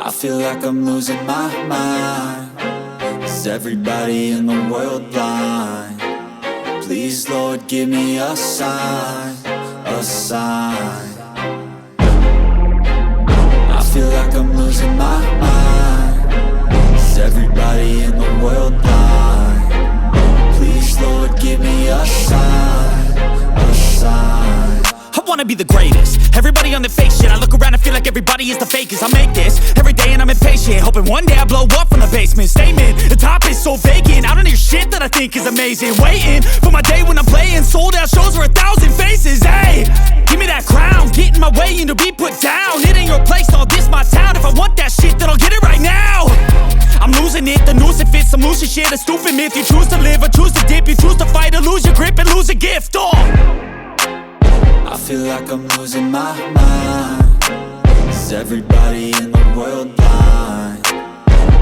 I feel like I'm losing my mind. Is everybody in the world blind? Please, Lord, give me a sign, a sign. I feel like I'm losing my mind. Is everybody in the world blind? Please, Lord, give me a sign, a sign. I wanna be the greatest. Everybody on the fake shit. I look around and feel like everybody is the fakest. I make this every day and I'm impatient, hoping one day I blow up from the basement. Statement, the top is so vacant. I don't hear shit that I think is amazing. Waiting for my day when I'm playing sold out shows for 1,000 faces. Hey, give me that crown, get in my way and to be put down. It ain't your place, all this my town. If I want that shit, then I'll get it right now. I'm losing it, the noose it fits. I'm losing shit, a stupid myth. You choose to live or choose to dip. You choose to fight or lose your grip and lose a gift. I feel like I'm losing my mind. Is everybody in the world blind?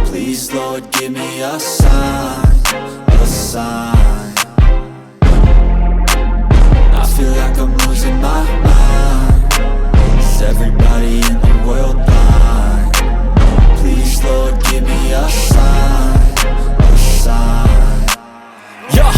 Please, Lord, give me a sign, a sign. I feel like I'm losing my mind. Is everybody in the world blind? Please, Lord, give me a sign, a sign. Yeah.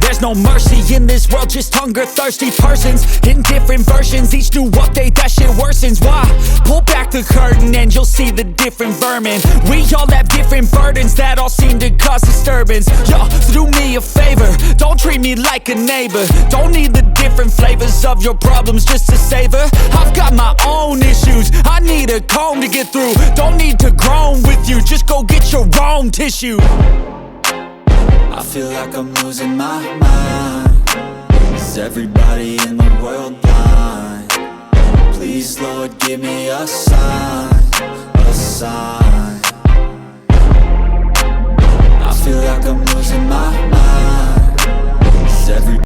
There's no mercy in this world, just hunger-thirsty persons in different versions. Each new update, that shit worsens. Why? Pull back the curtain and you'll see the different vermin. We all have different burdens that all seem to cause disturbance. Yo, so do me a favor, don't treat me like a neighbor. Don't need the different flavors of your problems just to savor. I've got my own issues, I need a comb to get through. Don't need to groan with you, just go get your own tissue. I feel like I'm losing my mind. Is everybody in the world blind? Please, Lord, give me a sign, a sign. I feel like I'm losing my